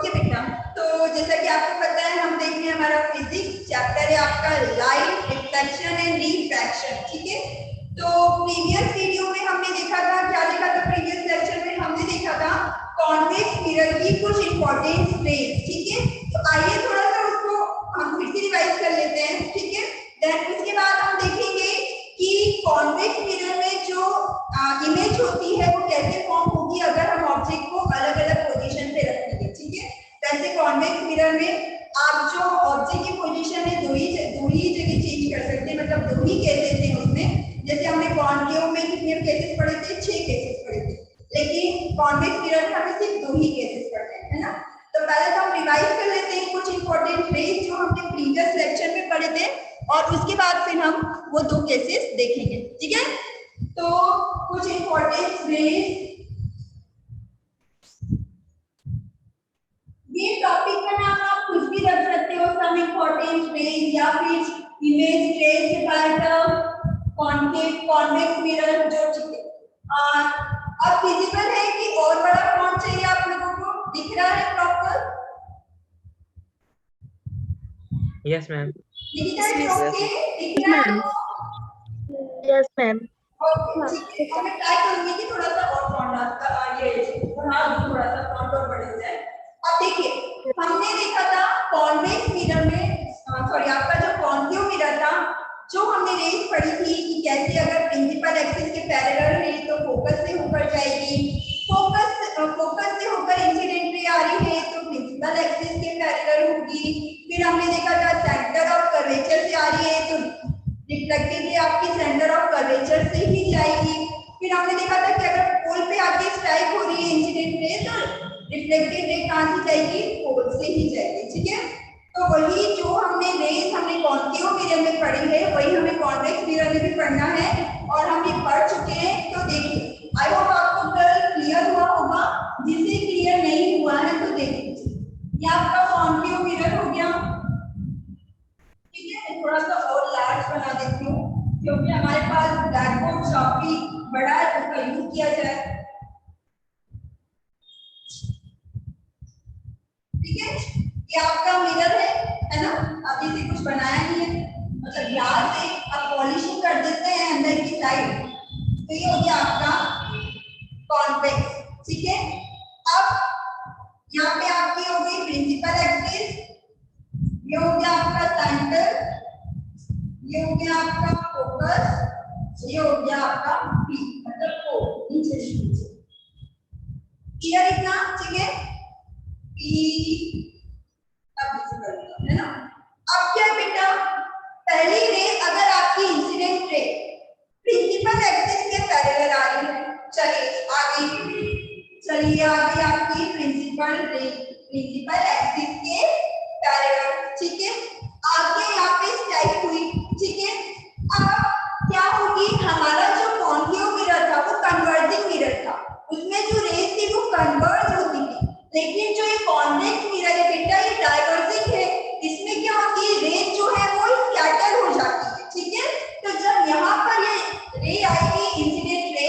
Okay बेटा, तो जैसा कि आपको पता है हम देख रहे हैं हमारा फिजिक्स चैप्टर है आपका लाइट रिफ्लेक्शन एंड रिफ्रैक्शन। ठीक है, तो प्रीवियस वीडियो में हमने देखा था, क्या देखा था प्रीवियस लेक्चर में हमने देखा था कॉन्वेक्स मिरर की कुछ इंपॉर्टेंट रेज। ठीक है, तो आइए थोड़ा सा उसको हम फिर से रिवाइज कर लेते हैं। ठीक है, देन उसके बाद हम देखेंगे कि कॉन्वेक्स मिरर में जो इमेज होती है वो कैसे फॉर्म होगी अगर हम ऑब्जेक्ट को अलग अलग पोजीशन पे रखेंगे। ठीक है, वैसे कॉन्वेक्स मिरर में आप जो ऑब्जेक्ट की पोजीशन है दो ही जगह चेंज कर सकते हैं, मतलब दो ही केसेस हैं उसमें। जैसे हमने कॉन्केव में कितने केसेस पढ़े थे, 6 केसेस पढ़े थे, लेकिन कॉन्वेक्स मिरर में हमें सिर्फ 2 ही केसेस पढ़े हैं, है ना। तो पहले तो हम रिवाइज कर लेते हैं कुछ इंपॉर्टेंट रेज जो हमने प्रीवियस लेक्चर में पढ़े थे, और उसके बाद फिर हम वो 2 केसेस देखेंगे। ठीक है, तो कुछ इंपॉर्टेंट रेज, ये टॉपिक का नाम आप कुछ भी रख सकते हो, सम इंपॉर्टेंट रेज या फिर image rays by the convex mirror जो। ठीक है, अब विजिबल है कि और बड़ा फॉन्ट चाहिए आप लोगों को, दिख रहा है प्रॉपर? Yes ma'am. दिख रहा है? ओके, दिख रहा है? Yes ma'am. ओके ठीक है, अब मैं ट्राई करूंगी कि थोड़ा सा और फॉन्ट ये बढ़ा दूं, थोड़ा सा फॉन्ट और बढ़ जाए। अब देखिए हमने देखा था कॉन्वेक्स मिरर में, सॉरी आपका जो कॉन्केव मिरर था, जो हमने रेज पढ़ी थी कि कैसे अगर प्रिंसिपल एक्सिस के पैरेलल है तो फोकस से होकर जाएगी, फोकस से होकर इंसिडेंट रे आ रही है तो प्रिंसिपल एक्सिस के पैरेलल होगी। फिर हमने देखा था सेंटर ऑफ कर्वेचर से आ रही है तो रिफ्लेक्टेड रे आपकी सेंटर ऑफ कर्वेचर से ही जाएगी। फिर हमने देखा था कि अगर पोल पे आके स्ट्राइक हो रही है इंसिडेंट रे तो रिफ्लेक्टेड रे कहां से जाएगी, पोल से ही जाएगी। ठीक है, तो वही जो हमने रेज हमने कॉन्केव मिरर में पढ़ी है वही हमें कॉन्वेक्स मिरर में भी पढ़ना है, और हम ये पढ़ चुके हैं। तो देखिए आई होप आपको क्लियर हुआ होगा, जिसे क्लियर नहीं हुआ है तो देखिए ये आपका कॉन्केव मिरर हो गया। ठीक है, मैं थोड़ा सा और लार्ज बना देती हूँ क्योंकि हमारे पास ब्लैक बोर्ड काफी बड़ा है, उसका यूज किया जाए। ठीक है, ये आपका मिरर है ना, अभी से कुछ बनाया नहीं है, मतलब ग्लास से आप पॉलिशिंग कर देते हैं अंदर की साइड, तो ये हो गया आपका कॉन्वेक्स। ठीक है, अब यहाँ पे आपकी हो गई प्रिंसिपल एक्सिस, ये हो गया आपका सेंटर, ये हो गया आपका फोकस, ये हो गया आपका पी, मतलब को नीचे से। क्लियर इतना? ठीक है, अब है ना। अब क्या बेटा, पहली रे अगर आपकी इंसिडेंट रे प्रिंसिपल एक्सिस के पैरेलल आ रही है, चलिए आ गई आपकी प्रिंसिपल रे प्रिंसिपल एक्सिस के पैरेलल। ठीक है, आगे यहाँ पे स्ट्राइक हुई। ठीक है, अब क्या होगी, हमारा जो कॉन्केव मिरर था वो कन्वर्जिंग मिरर था, उसमें जो रेज थी वो कन्वर्ज होती थी, लेकिन जो ये कॉन्वेक्स मिरर है बेटा ये डाइवर्जिंग है, इसमें क्या होती है, रेज जो है वो स्कैटर हो जाती है। ठीक है, तो जब यहाँ पर ये रे आएगी इंसिडेंट रे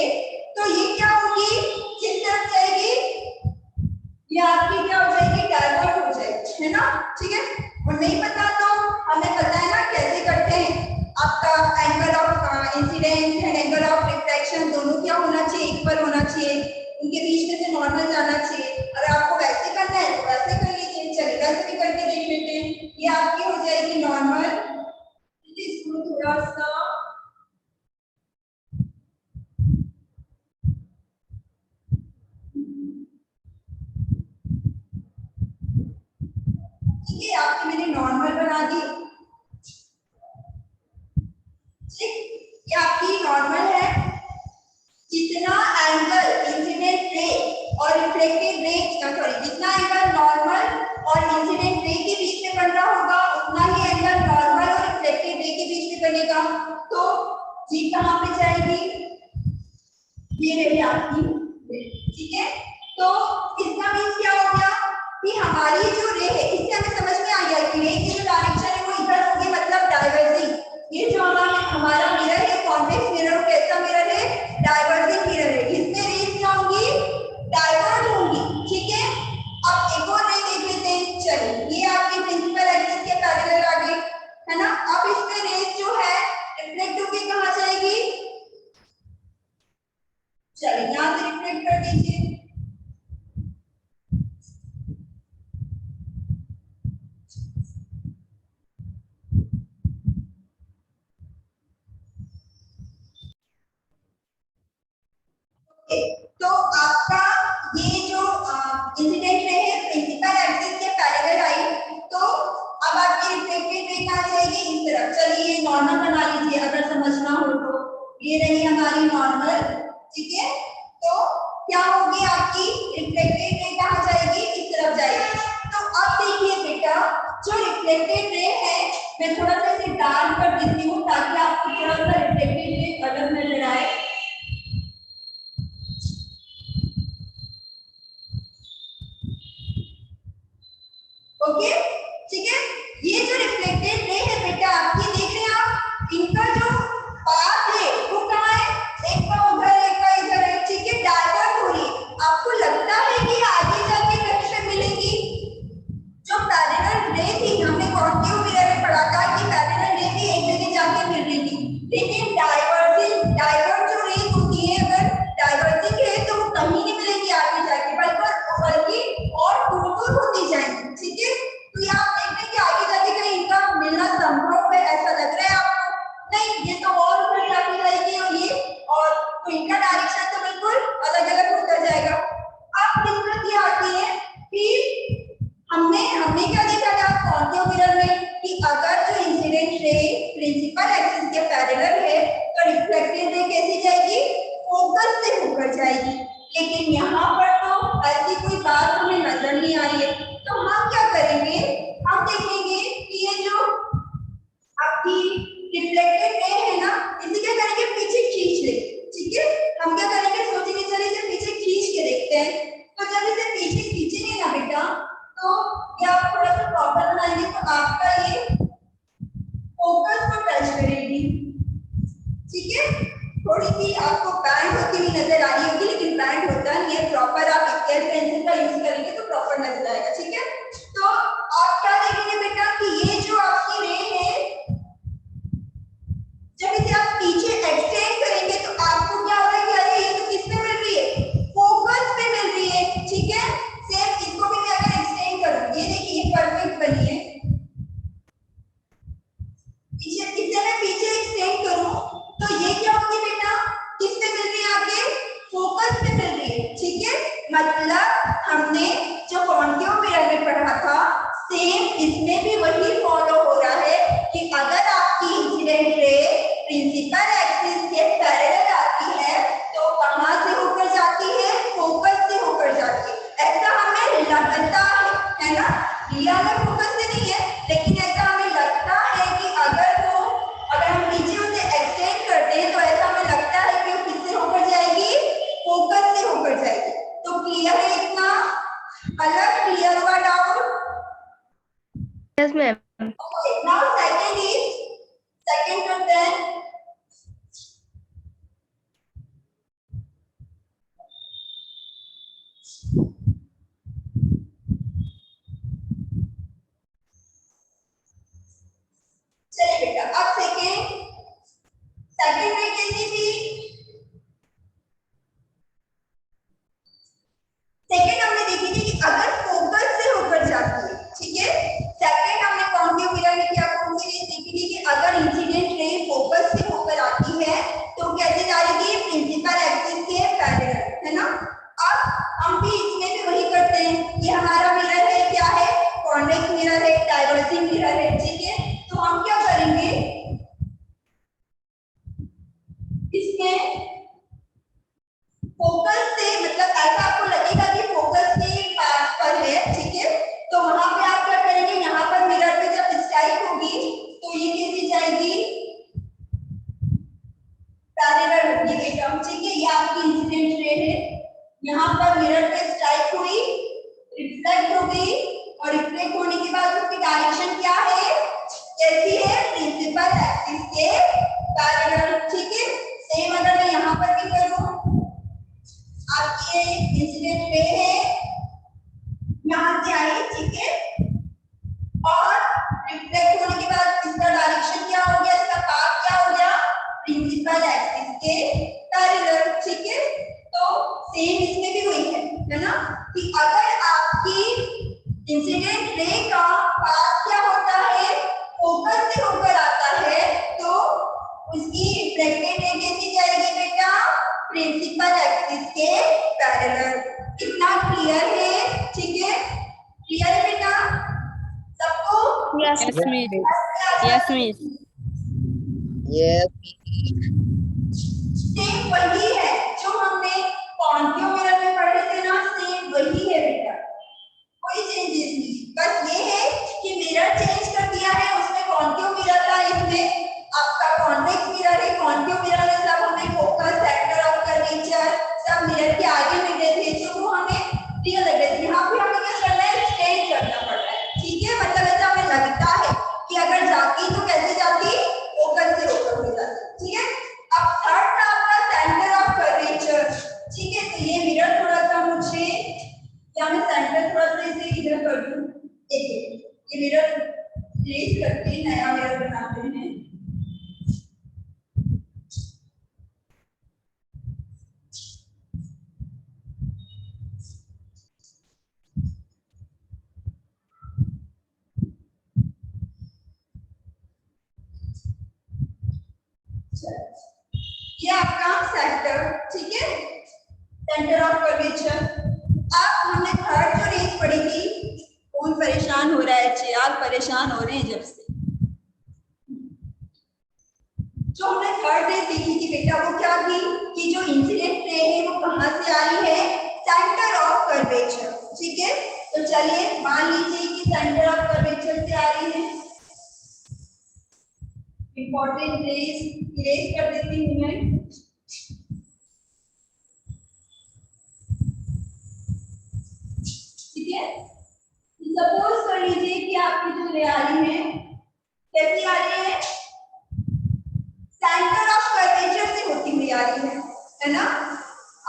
तो ये क्या होगी, किस तरफ जाएगी, ये आपकी क्या हो जाएगी, डाइवर्ट हो जाएगी, है ना। ठीक है, और नहीं पता तो हमें पता है ना कैसे करते हैं, आपका angle of incidence and angle of reflection दोनों क्या होना चाहिए, इक्वल होना चाहिए, उनके बीच में से नॉर्मल जाना चाहिए। अगर आपको वैसे करना है तो वैसे कर लीजिए, चलिए वैसे भी करके देख लेते हैं। ये आपकी हो जाएगी नॉर्मल, इसको थोड़ा सा ठीक है, आपकी मैंने नॉर्मल बना दी। ठीक, ये आपकी नॉर्मल है, जितना एंगल इंसिडेंट रे और रिफ्लेक्टेड रे, सॉरी जितना एंगल नॉर्मल और इंसिडेंट रे के बीच में बन रहा होगा उतना ही एंगल नॉर्मल और रिफ्लेक्टेड रे के बीच में बनेगा। तो जी कहां पे जाएगी, ये रही आपकी। ठीक है, तो इसका मींस क्या हो गया कि हमारी जो रे है, इससे हमें समझ में आ गया कि रे की जो डायरेक्शन है वो इधर होगी, मतलब डाइवर्जिंग। ये जो हमारा मिरर है कॉन्वेक्स मिरर, कैसा मिरर है, डाइवर्जिंग मिरर है, इसमें रेज क्या होंगी, डाइवर्ज होंगी। ठीक है, अब एक और रे देख चलिए यहाँ से रिफ्लेक्ट कर दीजिए। तो आपका ये जो इंसिडेंट रे है प्रिंसिपल एक्सिस के पैरेलल आई, तो अब आपकी रिफ्लेक्टेड रे कहाँ जाएगी, इस तरफ। चलिए ये नॉर्मल बना लीजिए अगर समझना हो तो। ये रही हमारी नॉर्मल, ठीक है। तो क्या होगी आपकी रिफ्लेक्टेड रे कहाँ जाएगी, इस तरफ जाएगी। तो अब देखिए बेटा, जो रिफ्लेक्टेड रे है मैं थोड़ा सा इसे डार्क कर देती हूँ ताकि आपको थोड़ा सा रिफ्लेक्टेड रे अलग नजर आए। ओके, ठीक है। ये जो रिफ्लेक्टेड रे है बेटा आपकी, देख रहे हैं आप, इनका जो पाथ है वो कहाँ है, एक का उधर एक का इधर है, ठीक है, डाइवर्ट हो रही है। आपको लगता है कि आगे जाके कहीं पे मिलेंगी। जो पैरेलल रे थी, हमने कॉन्केव मिरर में पढ़ा था कि पैरेलल रे भी एक जगह जाके मिल रही थी, लेकिन डाइवर्ट जो रेज होती है, अगर डाइवर्जिंग है तो वो कहीं नहीं मिलेगी आगे जाके, बल्कि और दूर होती जाएंगी, ठीक है। तो ये आप देख रहे हैं कि आगे जाके कहीं इनका मिलना संभव है, ऐसा लग रहा है आपको? नहीं, ये तो और ऊपर जाके जाएगी और ये, और तो इनका डायरेक्शन तो बिल्कुल अलग अलग होता जाएगा। अब दिक्कत ये आती है कि हमने क्या देखा था कॉन्केव मिरर में कि अगर जो इंसिडेंट रे प्रिंसिपल एक्सिस के पैरेलल है तो रिफ्लेक्टेड रे कैसी जाएगी, फोकस से होकर जाएगी। लेकिन यहाँ पर तो ऐसी कोई बात हमें नजर नहीं आ रही है। तो हम क्या करेंगे, हम देखेंगे कि ये जो आपकी रिफ्लेक्टेड रे है ना, इसे क्या करेंगे, पीछे खींच ले, ठीक है। हम क्या करेंगे, सोचेंगे चलिए इसे पीछे खींच के देखते हैं। तो जब इसे पीछे खींचेंगे ना बेटा, तो ये आप थोड़ा सा प्रॉब्लम बनाएंगे, तो आपका ये फोकस को टच करेगी, ठीक है। थोड़ी सी आपको बैंड होती हुई नजर आ रही होगी, लेकिन बैंड होता नहीं है, प्रॉपर आप स्केल पेंसिल का यूज करेंगे तो प्रॉपर नजर आएगा, ठीक है। तो आप क्या देखेंगे बेटा कि ये जो आपकी रे है, जब इसे आप पीछे एक्सटेंड करेंगे तो आपको क्या होगा कि अरे ये तो किस पे मिल रही है, फोकस पे मिल रही है, ठीक है। सेम इसको भी मैं अगर एक्सटेंड करूं, ये देखिए ये परफेक्ट बनी है, इसे मैं पीछे एक्सटेंड करूं तो ये क्या होगी बेटा, किस पे मिल रही है, आगे फोकस पे मिल रही है, ठीक है। मतलब हमने जो कॉन्केव मिरर में पढ़ा था, सेम इसमें भी वही फॉलो हो रहा है कि अगर आपकी इंसिडेंट रे प्रिंसिपल एक्सिस के पैरेलल आती है तो कहां से होकर जाती है, फोकस से होकर जाती है। ऐसा हमें लगता है ना, रियल में फोकस से नहीं है, लेकिन ऐसा हमें लगता है कि अगर हम पीछे उसे एक्सटेंड करते हैं तो ऐसा हमें लगता है कि वो किससे होकर जाएगी, फोकस से होकर जाएगी। तो क्लियर है इतना? अलग क्लियर हुआ doubt? Yes, ma'am. Okay, now second करते हैं। चलिए बेटा, अब सेकंड में कैसी थी, सेकंड हमने देखी थी कि अगर फोकस से होकर जाती है, ठीक है। सेकंड हमने कॉन्केव मिरर में क्या कौन सी चीज देखी थी कि अगर इंसिडेंट रे फोकस से होकर आती है तो कैसे जाएगी, प्रिंसिपल एक्सिस के पैरेलल, है ना। अब हम भी इसमें भी वही करते हैं, ये हमारा मिरर है, क्या है, कॉन्वेक्स मिरर है, डाइवर्जिंग मिरर है, ठीक है। तो हम क्या करेंगे, इसमें फोकस से, मतलब ऐसा आपको लगेगा कि फोकस के पास पर है, ठीक है। तो वहां पे आप क्या करेंगे, यहाँ पर मिरर पे जब स्ट्राइक होगी तो ये कैसी जाएगी, पैरेलल होगी बेटा, ठीक है। ये आपकी इंसिडेंट रे है, यहाँ पर मिरर पे स्ट्राइक हुई, रिफ्लेक्ट हो गई, और रिफ्लेक्ट होने के बाद उसकी डायरेक्शन क्या है, कैसी है, प्रिंसिपल एक्सिस के पैरेलल, ठीक है। सेम अगर मैं यहाँ पर भी करूं, आपकी इंसिडेंट रे है, यहाँ से आई, ठीक है, और रिफ्लेक्ट होने के बाद इसका डायरेक्शन क्या हो गया, इसका पाथ क्या हो गया, प्रिंसिपल एक्सिस के पैरेलल, ठीक है। तो सेम इसमें भी वही है ना, कि अगर आपकी इंसिडेंट रे का पाथ क्या होता है, फोकस से होकर आता है, तो उसकी रिफ्लेक्टेड रे कैसी जाएगी बेटा, प्रिंसिपल एक्सिस के पैरेलल। कितना क्लियर है? ठीक है, क्लियर है बेटा सबको? Yes. Yes, miss. Yes, miss. Yes. Same वही है जो हमने कॉन्क्यू मिरर में पढ़े थे ना, सेम वही है बेटा, कोई चेंजेस नहीं। बस ये है कि मिरर चेंज कर दिया है, उसमें कॉन्क्यू मिरर था, इसमें आपका कॉन्वेक्स मिरर है। कॉन्क्यू मिरर में सब हमें फोकस, सेंटर ऑफ कर्वेचर सब मिरर के आगे मिले थे, जो वो हमें रियल लग रहे थे। यहाँ पे हमें क्या करना है, स्ट्रेट करना पड़ रहा है। ठीक है, मतलब ऐसा हमें लगता है कि अगर जाती तो कैसे जाती, फोकस से होकर हो जाती। ठीक है, अब थर्ड था आपका सेंटर ऑफ कर्वेचर। ठीक है, तो ये मिरर थोड़ा सा मुझे, या मैं सेंटर थोड़ा सा इसे इधर कर दूं, ये मिरर प्लेस करके नया मिरर बनाते हैं। ये आपका सेंटर, ठीक है, सेंटर ऑफ कर्वेचर। अब हमने थर्ड जो रेंज पढ़ी थी, कौन परेशान हो रहा है, चिराग परेशान हो रहे हैं जब से। जो हमने थर्ड रेंज देखी थी बेटा, वो क्या थी कि जो इंसिडेंट रे है वो कहां से आ रही है, सेंटर ऑफ कर्वेचर। ठीक है, तो चलिए मान लीजिए कि सेंटर ऑफ कर्वेचर से आ रही है। इंपॉर्टेंट रेज इरेज कर देती हूँ मैं। ठीक है, सपोज कर लीजिए कि आपकी जो रे आ रही है कैसी आ रही है, सेंटर ऑफ कर्वेचर से होती हुई आ रही है ना।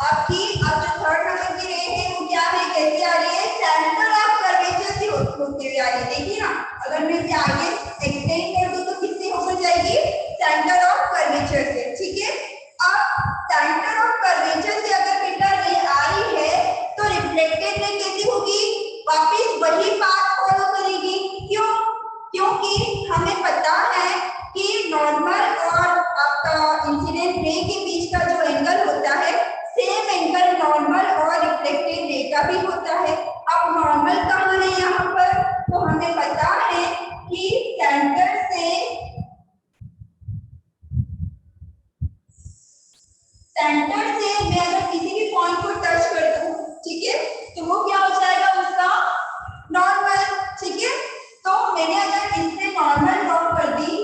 आपकी अब जो थर्ड नंबर की रे है वो क्या है, कैसी आ रही है, सेंटर ऑफ कर्वेचर से होते हुए आ रही है। देखिए ना, अगर मैं इसे आगे एक्सटेंड कर दूं तो किससे होकर जाएगी, सेंटर ऑफ कर्वेचर से। ठीक है, अब सेंटर ऑफ कर्वेचर से अगर बेटा रे आ रही है तो रिफ्लेक्टेड रे कैसी होगी, वापस वही पाथ फॉलो करेगी। क्यों? क्योंकि हमें पता है कि नॉर्मल और आपका इंसिडेंट रे के बीच का जो एंगल होता है, सेम एंगल नॉर्मल और रिफ्लेक्टेड रे का भी होता है। अब नॉर्मल कहाँ है यहाँ पर, तो हमें पता है कि सेंटर से मैं अगर किसी भी पॉइंट को टच कर दूं, ठीक है, तो वो क्या हो जाएगा, उसका नॉर्मल। ठीक है, तो मैंने अगर इससे नॉर्मल ड्रॉ कर दी,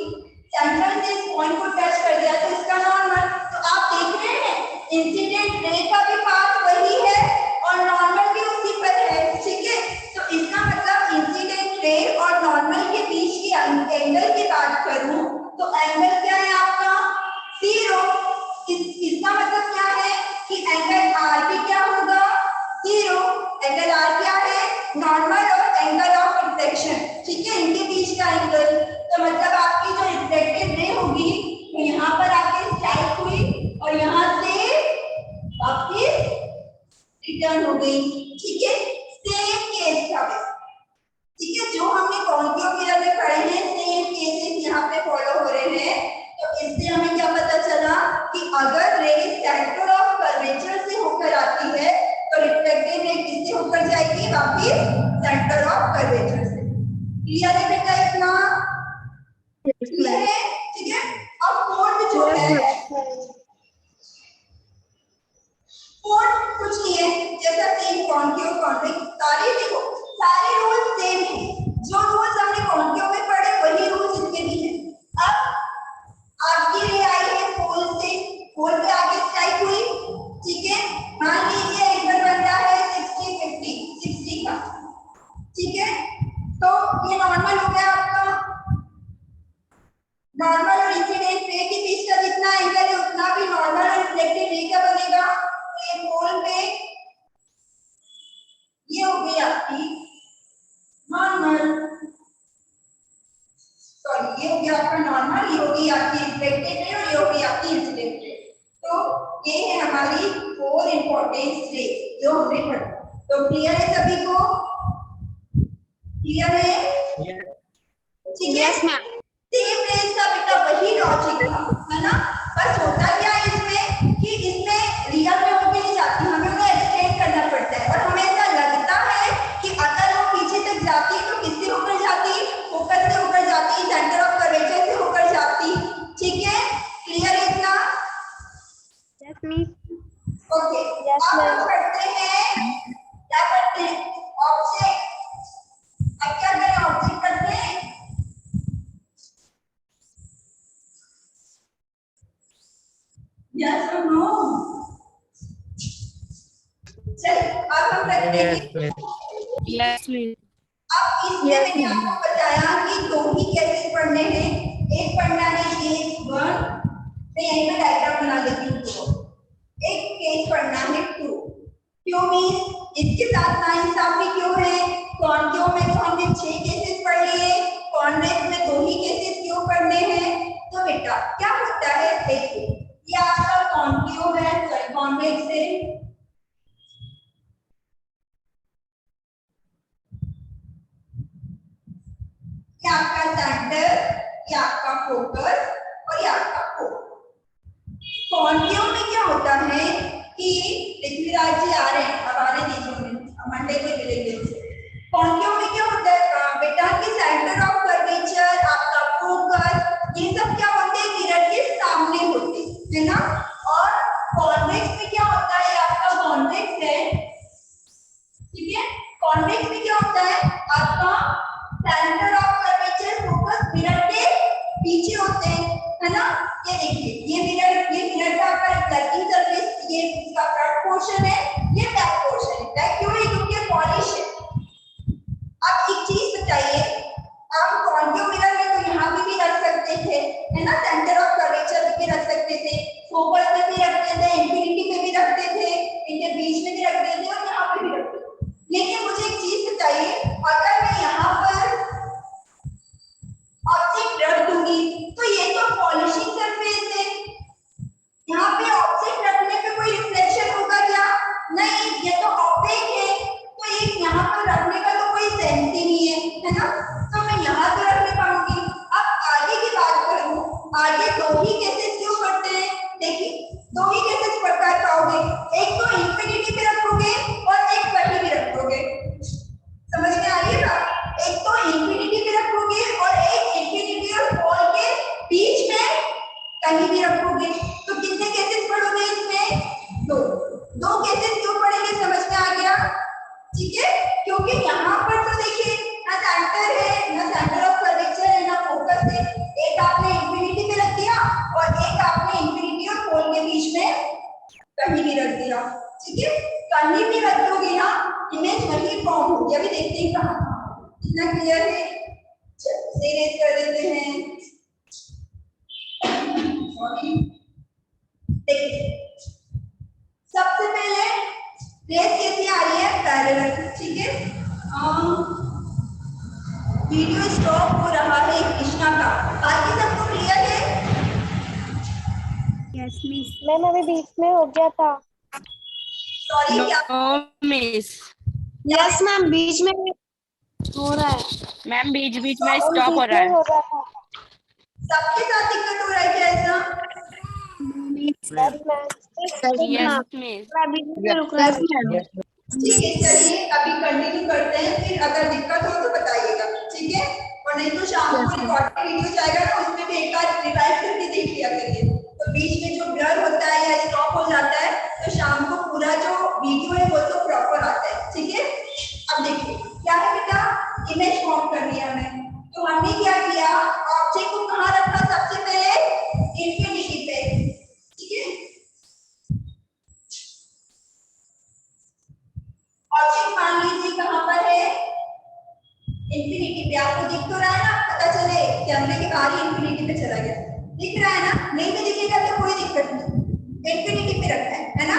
सेंटर से इस पॉइंट को टच कर दिया तो इसका नॉर्मल। तो आप देख रहे हैं इंसिडेंट रे का भी पाथ वही है और नॉर्मल भी उसी पर है। ठीक है, तो इसका मतलब इंसिडेंट रे और नॉर्मल के बीच की एंगल की बात करूं तो एंगल क्या है आपका, 0। इसका मतलब क्या है कि एंगल आर भी क्या होगा, 0। एंगल आर क्या है, नॉर्मल और एंगल ऑफ रिफ्लेक्शन। ठीक है, इनके बीच का एंगल, तो मतलब आपकी जो रिफ्लेक्टेड रे होगी वो यहाँ पर आके स्ट्राइक हुई और यहाँ से वापस रिटर्न हो गई। ठीक है, सेम केस था। ठीक है, जो हमने कॉन्क्यू मिरर में पढ़े हैं सेम केसेस यहाँ पे फॉलो हो रहे हैं। तो इससे हमें क्या पता चला कि अगर रे सेंटर ऑफ कर्वेचर से होकर आती है तो रिफ्लेक्टेड रे किससे होकर जाएगी, वापस सेंटर ऑफ कर्वेचर से। क्लियर है बेटा इतना? क्लियर है? ठीक है, अब फोर्थ जो है, फोर्थ कुछ नहीं है, जैसा सेम कॉन्क्यू कॉन्वेक्स सारे देखो सारे रूल्स सेम है। जो रूल्स हमने कॉन्क्यू में पढ़े वही रूल्स इसके भी हैं। अब आपकी रे आई है पोल से, पोल पे आगे स्ट्राइक हुई। ठीक है, मान लीजिए एंगल बनता है 60 का। ठीक है, तो ये नॉर्मल हो गया आपका। नॉर्मल और इंसिडेंट रे के बीच का जितना एंगल है उतना भी नॉर्मल और रिफ्लेक्टेड रे का बनेगा। तो ये पोल पे ये हो गई आपकी नॉर्मल। कॉन्वेक्स रे जो हमने पढ़ा। तो क्लियर है सभी को? क्लियर है? Yes. ठीक है? Yes, ma'am. सेम रेस का बेटा वही लॉजिक था, है ना? बस होता क्या है इसमें कि इसमें रियल में वो भी नहीं जाती, हमें उन्हें एक्सटेंड करना पड़ता है। और हमें ऐसा लगता है कि अगर वो पीछे तक जाती तो किससे होकर जाती? फोकस से होकर जाती, सेंटर ऑफ कर्वेचर से होकर जाती। ठीक है? क्लियर है इतना? Yes, miss. ओके, Yes, अब ma'am. हम करते हैं, क्या करते हैं? ऑब्जेक्ट। अब क्या करें? ऑब्जेक्ट करते हैं। Yes or no? चलिए अब हम करते हैं। Yes, miss. Yes, miss. अब इसमें Yes, मैंने आपको बताया कि दो ही केसेस पढ़ने हैं। एक पढ़ना है केस 1, मैं यहीं पे डायग्राम बना देती हूँ तो। एक केस पढ़ना है 2। क्यों मींस इसके साथ नाइंसाफी क्यों है? कॉन्केव में तो हमने 6 केसेस पढ़ लिए, कॉन्वेक्स में 2 ही केसेस क्यों पढ़ने हैं? तो बेटा क्या होता है, देखिए ये आपका कॉन्केव है, सॉरी कॉन्वेक्स है। ये आपका सेंटर, ये आपका फोकस और ये आपका कोर। कॉन्केव में क्या होता है कि पृथ्वीराज जी आ रहे हैं, अब आने दीजिए उन्हें, अब मंडे को मिलेंगे। कॉन्केव में क्या होता है बेटा कि सेंटर ऑफ कर्वेचर, आपका फोकस, ये सब क्या होते हैं मिरर के सामने होते हैं, है ना? और कॉन्वेक्स में क्या होता है, आपका कॉन्वेक्स है, ठीक है? कॉन्वेक्स में क्या होता है, आपका centre of curvature, focus mirror के पीछे होते हैं, है ना? ये देखिए ये मिरर का आपका रिफ्लेक्टिंग सरफेस, ये इसका फ्रंट पोर्शन है, ये बैक पोर्शन है। बैक क्यों है? क्योंकि पॉलिश है। अब एक चीज बताइए, आप कॉन्केव मिरर में तो यहाँ भी रख सकते थे, है ना? सेंटर ऑफ कर्वेचर भी रख सकते थे, फोकस में भी रखते थे, इंफिनिटी पे भी रखते थे, इनके बीच में भी रखते थे और यहाँ पे भी रखते थे। लेकिन मुझे एक चीज बताइए, अगर मैं यहाँ पर ऑब्जेक्ट रख दूंगी तो ये तो पॉलिशिंग सरफेस है, यहाँ पे ऑब्जेक्ट रखने पे कोई रिफ्लेक्शन होगा क्या? नहीं, ये तो ऑपेक है, तो ये यहाँ पर रखने का तो कोई सेंस ही नहीं है ना? तो मैं यहाँ तो रख नहीं पाऊंगी। अब आगे की बात करूँ, आगे 2 ही केसेस क्यों करते हैं? देखिए 2 ही केसेस कर पाओगे, एक तो इंफिनिटी पे रखोगे और एक कहीं भी रखोगे। समझ में आ रही है बात? एक तो इंफिनिटी पे रखोगे और एक इंफिनिटी और पोल के बीच में कहीं भी रखोगे। तो कितने केसेस पढ़ोगे इसमें? 2 केसेस क्यों पढ़ेंगे? समझ में आ गया? ठीक है, क्योंकि यहाँ पर तो देखिए ना सेंटर है, ना सेंटर ऑफ कर्वेचर है, ना फोकस है। एक आपने इंफिनिटी पे रख दिया और एक आपने इंफिनिटी और पोल के बीच में कहीं भी रख दिया। ठीक है, कहीं भी रख दोगे ना इमेज वही फॉर्म होगी। अभी देखते हैं कहाँ, इतना क्लियर है? चलो से रेज कर देते हैं। देखिए सबसे पहले रेस कैसी आ रही है? पैरेलल। ठीक है, वीडियो स्टॉप हो रहा है कृष्णा का, बाकी सबको क्लियर है? Yes, miss. मैम अभी बीच में हो गया था। सॉरी क्या? No, miss. यस मैम, बीच में हो रहा है। मैम बीच बीच में मैम, स्टॉप हो बीच रहा में है। हो रहा था। सबके साथ दिक्कत हो रहा है क्या ऐसा? Yes ma'am. Yes, miss. बीच में रुक रहा है। Yes, ठीक है, चलिए अभी कंटिन्यू करते हैं, फिर अगर दिक्कत हो तो बताइएगा। ठीक है, और नहीं तो शाम को रिकॉर्डेड वीडियो जाएगा ना, उसमें भी एक बार रिवाइज करके देख लिया करिए। तो बीच में जो ब्लर होता है या स्टॉप हो जाता है तो शाम को पूरा जो वीडियो है वो तो प्रॉपर आता है। ठीक है, अब देखिए क्या है बेटा, इमेज फॉर्म करनी है हमें। तो हमने क्या किया, ऑब्जेक्ट को कहाँ रखा? सबसे पहले इंफिनिटी पे। ठीक है, ऑब्जेक्ट मान लीजिए कहां पर है? इंफिनिटी पे। आपको दिख तो रहा है ना, पता चले कैमरे के बाहर ही इंफिनिटी पे चला गया, दिख रहा है ना? नहीं भी दिखेगा तो कोई दिक्कत नहीं, इंफिनिटी पे रखना है ना?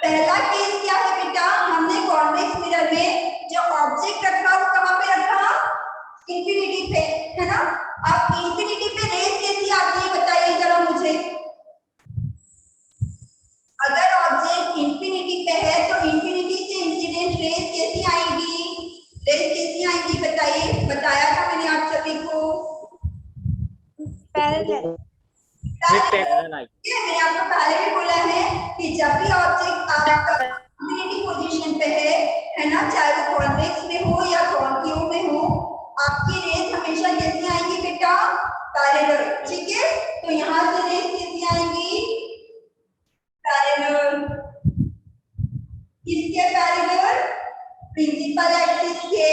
पहला केस क्या है बेटा, हमने कॉन्वेक्स मिरर में जो ऑब्जेक्ट रखा वो कहां पे रखा? इंफिनिटी पे, है ना? अब इंफिनिटी पे रेस कैसी आती है बताइए जरा मुझे। अगर ऑब्जेक्ट इंफिनिटी पे है तो ये मैंने आपको पहले भी बोला है कि जब भी ऑब्जेक्ट आपका इंफिनिटी पोजीशन पे है ना, चाहे वो कॉन्वेक्स में हो या कॉन्केव में हो, आपकी रेस हमेशा कैसी आएंगी बेटा? पैरेलल। ठीक है, तो यहाँ से रेस कैसी आएंगी? पैरेलल। किसके पैरेलल? प्रिंसिपल एक्सिस के।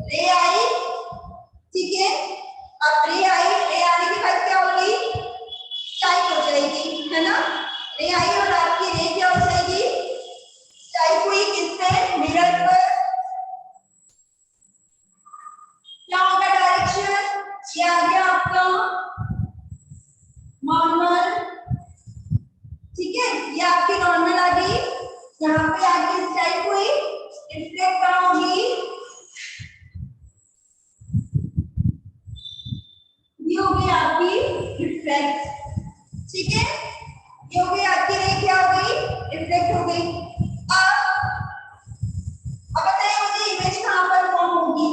रे आई, ठीक है, अब रे आई, रे आने के बाद क्या होगी? स्ट्राइक हो जाएगी, है ना? रे आई और आपकी रे क्या हो जाएगी? स्ट्राइक हुई किससे? मिरर पर। क्या होगा डायरेक्शन? ये आ गया आपका नॉर्मल। ठीक है, ये आपकी नॉर्मल आ गई। यहाँ पे आके स्ट्राइक हुई, रिफ्लेक्ट कहाँ होगी? ये हो गई आपकी रिफ्लेक्ट। ठीक है, ये हो गई आपकी रे, क्या हो गई? रिफ्लेक्ट हो गई। अब बताइए मुझे इमेज कहाँ पर फॉर्म होगी?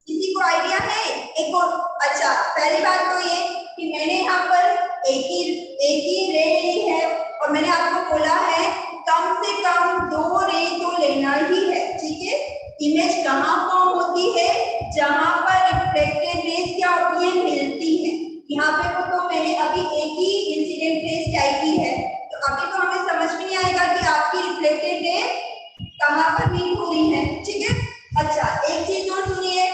किसी को आइडिया है? एक और, अच्छा पहली बात तो ये कि मैंने यहाँ पर एक ही रे ली है और मैंने आपको बोला है कम से कम 2 रे तो लेना ही है। ठीक है, इमेज कहाँ फॉर्म होती है? जहां पर रिफ्लेक्टेड रेज क्या होती है? मिलती है। यहाँ पे तो मैंने अभी एक ही इंसिडेंट रेज क्या की है, तो अभी तो हमें समझ में नहीं आएगा कि आपकी रिफ्लेक्टेड रे कहाँ पर मीट हो रही है। ठीक है, अच्छा एक चीज और सुनिए,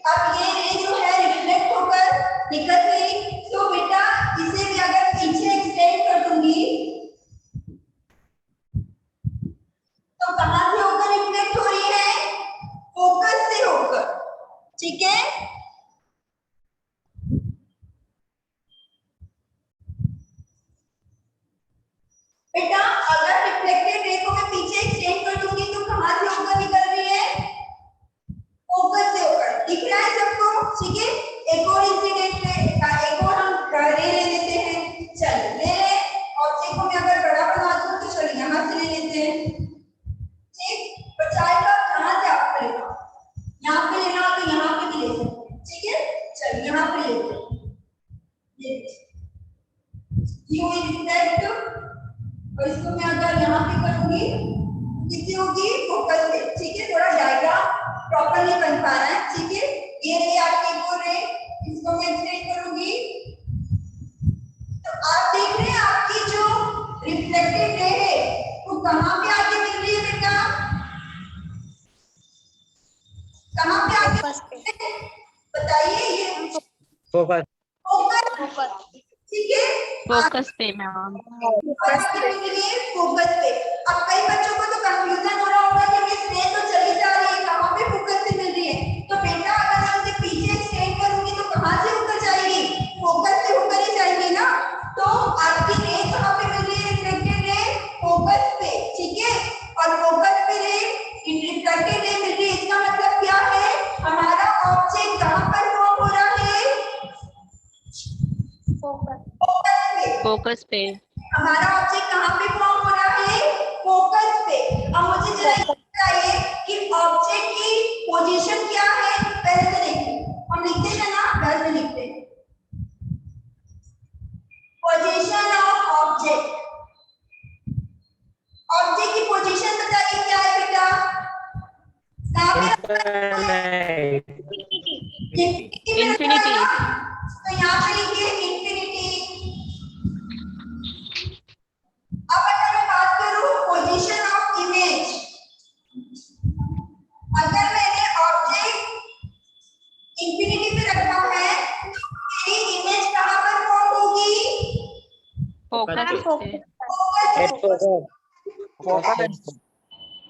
अब ये रे जो है रिफ्लेक्ट होकर निकल गई, तो बेटा इसे भी अगर पीछे एक्सटेंड कर दूंगी तो कहां से होकर रिफ्लेक्ट हो रही है? फोकस से होकर। ठीक है, बेटा अगर रिफ्लेक्टेड रे को मैं पीछे एक्सटेंड कर दूंगी तो कहां से होकर निकल रही है? फोकस से होकर। दिख रहा है सबको? ठीक है, एक और इंसिडेंट रे, एक और हम रे ले लेते हैं। चल ले ले, ऑब्जेक्ट को मैं अगर बड़ा बना दूं तो चलिए यहाँ से ले लेते हैं। ठीक, तो चाहे तो कहां से आपको लेना, यहाँ पे लेना हो तो यहाँ पे भी ले सकते हैं। ठीक है, चल यहाँ पे लेते हैं। ये रिफ्लेक्ट, और इसको मैं अगर यहाँ पे करूंगी कितनी होगी? फोकस से। ठीक है, थोड़ा डायग्राम प्रॉपर नहीं बन पा रहा है। ठीक है, ये रे आपकी को रे, इसको मैं एक्सटेंड करूंगी तो आप देख रहे हैं आपकी जो रिफ्लेक्टेड रे है वो कहां पे आके मिल रही है बेटा? कहां पे आके? बताइए ये फोकस। फोकस। ठीक है, फोकस पे मैम। फोकस पे। अब कई बच्चों को तो कंफ्यूजन हो रहा होगा कि मिस रे तो चली जा रही है, कहां पे फोकस से मिल रही है? तो बेटा अगर मैं उसे पीछे एक्सटेंड करूंगी तो कहां से होकर जाएगी? फोकस से होकर ही जाएगी ना। तो आपकी रे कहां पे मिल रही है? रिफ्लेक्टेड रे फोकस पे। ठीक है, और फोकस पे रे रिफ्लेक्टेड रे मिल रही है, इसका मतलब क्या है? हमारा ऑब्जेक्ट कहां पर फॉर्म हो रहा है? फोकस पे। हमारा ऑब्जेक्ट कहां पे फॉर्म हो रहा है? फोकस पे। अब मुझे जरा ये बताइए कि ऑब्जेक्ट की पोजीशन क्या है? पहले से देखिए, हम लिखते हैं ना, पहले से लिखते हैं पोजीशन ऑफ ऑब्जेक्ट। ऑब्जेक्ट की पोजीशन बताइए क्या है बेटा? इंफिनिटी। तो यहाँ पे लिखिए इंफिनिटी। अब अगर मैं बात करूं पोजीशन ऑफ इमेज, अगर मैंने ऑब्जेक्ट इंफिनिटी पे रखा है तो मेरी इमेज कहां पर फॉर्म होगी? फोकस पे।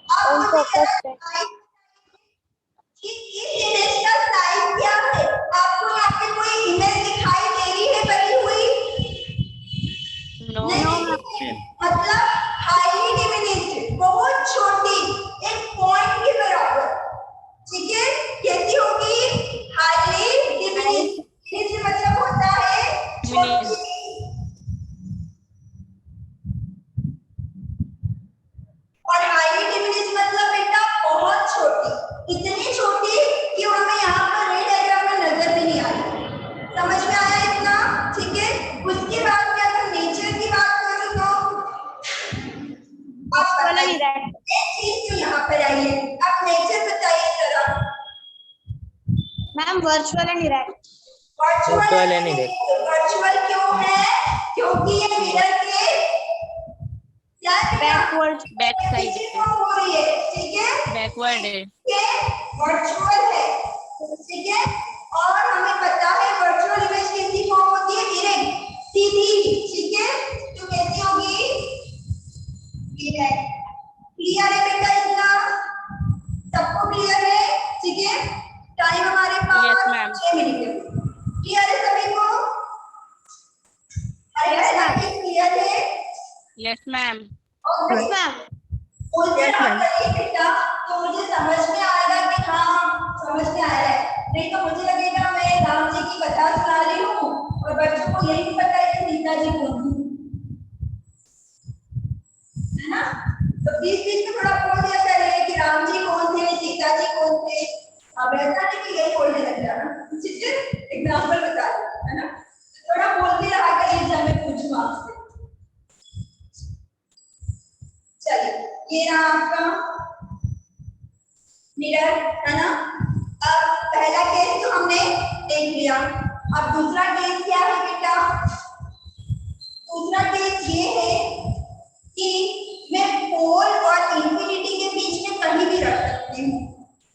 अब मुझे कि इस इमेज का साइज क्या है? आपको यहाँ पे कोई इमेज दिखाई दे रही है बनी हुई? नो मतलब हाईली डिमिनिश्ड, बहुत छोटी, एक पॉइंट के बराबर। ठीक है, कैसी होगी? Highly diminished. डिमिनिश्ड मतलब होता है छोटी। और हाईली डिमिनिश्ड मतलब बेटा बहुत छोटी, इतनी छोटी कि हमें यहाँ पर रे डायग्राम में नजर भी नहीं आ रही। इरेक्ट। ये चीज तो यहाँ पर आई है। अब नेचर बताइए जरा। Ma'am virtual and erect. Virtual and erect. Virtual क्यों है? क्योंकि ये मिरर के क्या बैकवर्ड। बैक साइड है, हो रही है, ठीक है? बैकवर्ड है। ये वर्चुअल है, ठीक है? और हमें पता है वर्चुअल इमेज कैसी फॉर्म होती है? इरेक्ट, सीधी, ठीक है? तो कैसी होगी? इरेक्ट। क्लियर है बेटा इतना? सबको क्लियर है? ठीक है? टाइम हमारे Yes, पास ma'am. 6 मिनट है। क्लियर है सभी को? अरे Yes, पहला ma'am. केस क्लियर है? Yes, ma'am. और यस मैम। मुझे बेटा तो मुझे समझ में आएगा कि हाँ समझ में आया है, नहीं तो मुझे लगेगा मैं राम जी की कथा सुना रही हूँ और बच्चों को यही नहीं पता है कि सीता जी कौन है ना। तो बीच बीच में थोड़ा बोल दिया करिए कि राम जी कौन थे, सीता जी कौन थे। अब ऐसा नहीं कि यही बोलने लग जाना, ठीक है? एग्जाम्पल बता दो, है ना। थोड़ा बोलते रहा करिए जब मैं पूछूं आपसे। चलिए ये रहा आपका मिरर, है ना। अब पहला केस तो हमने देख लिया। अब दूसरा केस क्या है बेटा? दूसरा केस ये है कि मैं पोल और इंफिनिटी के बीच में कहीं भी रख सकती हूँ,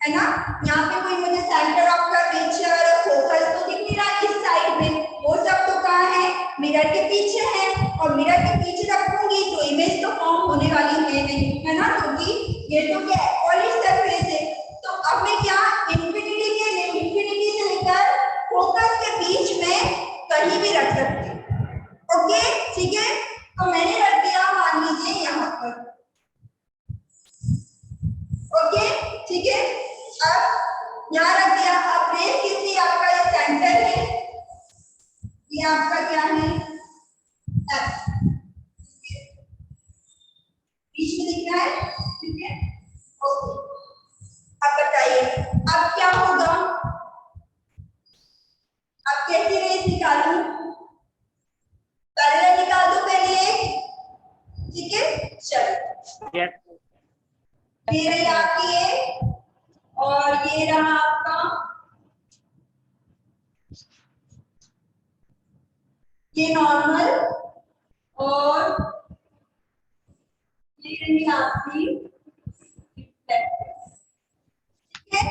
है ना। यहाँ पे कोई मुझे सेंटर ऑफ कर्वेचर फोकस तो दिख नहीं रहा इस साइड में, वो सब तो कहाँ है? मिरर के पीछे है। और मिरर के पीछे रखूंगी तो इमेज तो फॉर्म होने वाली है नहीं, है ना, क्योंकि ये तो क्या है? पॉलिश सरफेस है। तो अब मैं क्या इंफिनिटी से लेकर फोकस के बीच में कहीं भी रख सकती हूँ। ओके, ठीक है। तो मैंने रख दिया मान लीजिए यहाँ पर। ओके, ठीक है। अब यहाँ रख दिया। अब रेस किसी आपका ये सेंटर है, ये आपका क्या है? एफ, बीच में दिख रहा है, ठीक है। ओके, अब बताइए अब क्या होगा? अब कैसी रेस निकालूं? पैरेलल निकाल दो पहले एक, ठीक है। चलो Yes. ये रही आपकी ये, और ये रहा आपका ये नॉर्मल, और ये रही आपकी रिफ्लेक्टिव, ठीक है।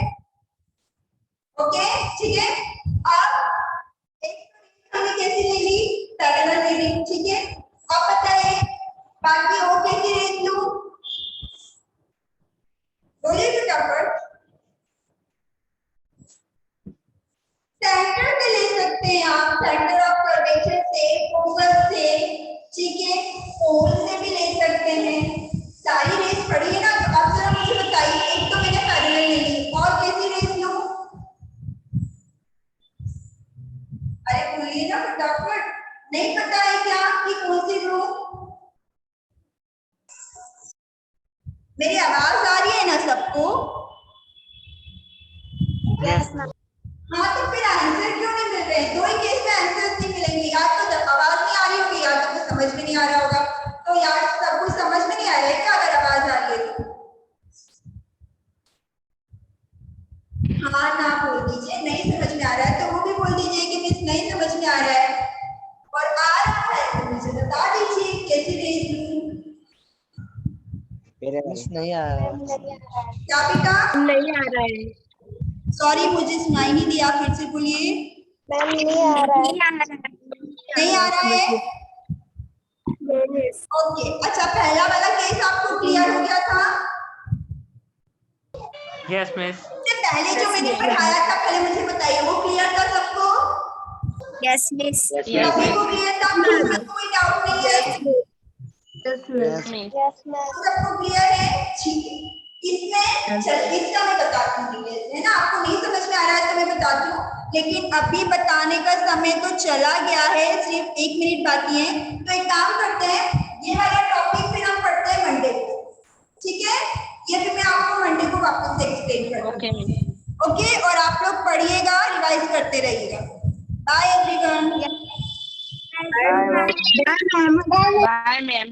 ओके, ठीक है। अब एक तो हमने कैसी ले ली? पैरेलल ले ली, ठीक है। अब बताइए बाकी और कैसी रेस लूं? बोलिए फटाफट। सेंटर से ले सकते हैं आप, सेंटर ऑफ कर्वेचर से, फोकस से, ठीक है, पोल से भी ले सकते हैं। सारी रेस पड़ी है ना। तो अब जरा मुझे बताइए, एक तो मैंने पैरेलल ले ली, और कैसी रेस लूं? अरे बोलिए ना फटाफट, नहीं पता है क्या कि कौन सी लूं? मेरी आवाज आ रही है ना सबको? Yes ma'am. हाँ, तो फिर आंसर क्यों नहीं मिल रहे? दो ही केस में आंसर नहीं मिलेंगे, या तो जब आवाज नहीं आ रही होगी या तो कुछ समझ में नहीं आ रहा होगा। तो यार सब कुछ समझ में नहीं आ रहा है क्या अगर आवाज आ रही है तो? हाँ ना बोल दीजिए, नहीं समझ में आ रहा है तो वो भी बोल दीजिए कि मिस नहीं समझ में आ रहा है, और आ रहा है तो मुझे बता दीजिए कैसी रेस लूं। मेरे नहीं आ रहा। क्या बेटा? नहीं आ रहा है सॉरी मुझे सुनाई नहीं दिया, फिर से बोलिए। मैम। नहीं आ रहा है। नहीं आ रहा है? ओके, अच्छा पहला वाला केस आपको क्लियर हो गया था? Yes, miss. इससे पहले जो मैंने पढ़ाया था पहले मुझे बताइए, वो क्लियर था सबको? Yes miss. Yes, Yes, सभी miss. को क्लियर था? किसी को कोई डाउट नहीं है? Yes miss. Yes ma'am. सबको क्लियर है? ठीक है। इसमें चल इसका मैं बताती हूँ डिटेल्स, है ना। आपको नहीं समझ में आ रहा है तो मैं बताती हूँ, लेकिन अभी बताने का समय तो चला गया है, सिर्फ 1 मिनट बाकी है। तो एक काम करते हैं, ये वाला टॉपिक फिर हम पढ़ते हैं मंडे को, ठीक है। ये फिर मैं आपको मंडे को वापस से एक्सप्लेन Okay, करूँगी। miss. ओके, और आप लोग पढ़िएगा, रिवाइज करते रहिएगा। Bye everyone. Bye, ma'am.